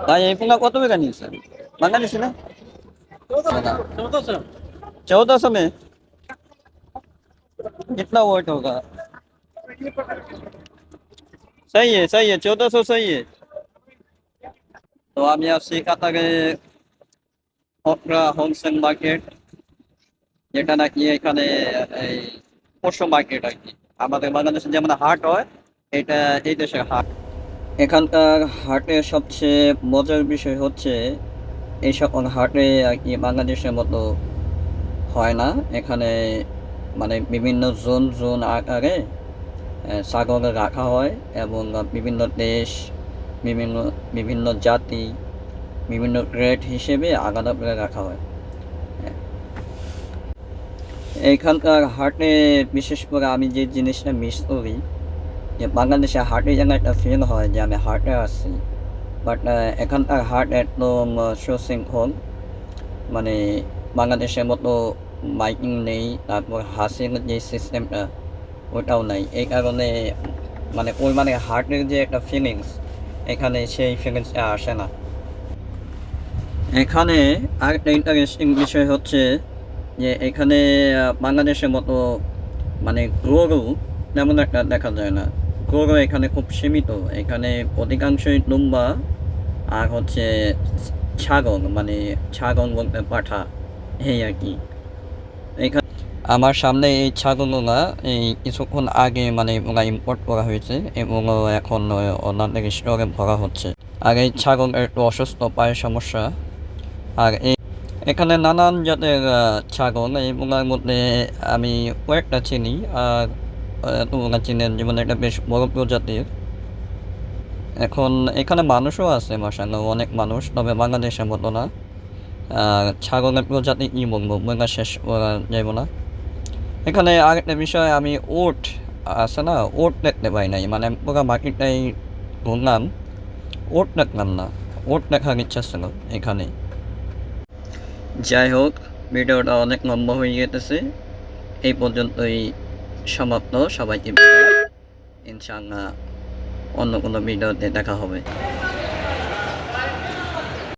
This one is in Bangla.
भाई ये पुंगा कत में करनी सर मंगा नहीं ना 1400 में कितना वोट होगा सही है 1400 सही है तो हम यहाँ सीखा के হকরা হোলসেল মার্কেট যেটা নাকি এখানে এই পশু মার্কেট আর কি আমাদের বাংলাদেশে যেমন হাট হয় এটা এই দেশের হাট এখানকার হাটের সবচেয়ে মজার বিষয় হচ্ছে এই সকল হাটে আর কি বাংলাদেশের মতো হয় না এখানে মানে বিভিন্ন জোন জোন আকারে ছাগল রাখা হয় এবং বিভিন্ন দেশ বিভিন্ন বিভিন্ন জাতি বিভিন্ন গ্রেড হিসেবে আলাদা করে রাখা হয় এখানকার হাটে বিশেষ করে আমি যে জিনিসটা মিস করি যে বাংলাদেশে হাটে যেন একটা ফিল হয় যে আমি হাটে আসছি বাট এখানকার হাট একদম সুশৃঙ্খল মানে বাংলাদেশের মতো মাইকিং নেই তারপর হাসির যে সিস্টেমটা ওটাও নাই এই কারণে মানে ওই মানে হাটের যে একটা ফিলিংস এখানে সেই ফিলিংসটা আসে না এখানে আরেকটা ইন্টারেস্টিং বিষয় হচ্ছে যে এখানে বাংলাদেশের মতো মানে গরু তেমন একটা দেখা যায় না গরু এখানে খুব সীমিত এখানে অধিকাংশই দুম্বা আর হচ্ছে ছাগল মানে ছাগল বলতে পাঠা এই আর কি এখানে আমার সামনে এই ছাগলগুলা এই কিছুক্ষণ আগে মানে ওরা ইম্পোর্ট করা হয়েছে এবং এখন অন্যান্য স্টোরে ভরা হচ্ছে আর এই ছাগল একটু অসুস্থ পায়ের সমস্যা আর এখানে নানান জাতের ছাগল এইগুলোর মধ্যে আমি কয়েকটা চিনি আর তোমরা চিনেন যেমন একটা বেশ বড় প্রজাতির এখন এখানে মানুষও আছে মাশাআল্লাহ অনেক মানুষ তবে বাংলাদেশের মতো না আর ছাগলের প্রজাতি কী বলবো বলা শেষ করা যাইব না এখানে আরেকটা বিষয় আমি ওট আছে না ওট দেখতে পাই নাই মানে পুরো মার্কেটটাই ঘুরলাম ওট দেখলাম না ওট দেখার ইচ্ছা ছিল এখানে যাই হোক ভিডিওটা অনেক লম্বা হয়ে যেতেছে এই পর্যন্তই সমাপ্ত সবাইকে ইনশাআল্লাহ অন্য কোনো ভিডিওতে দেখা হবে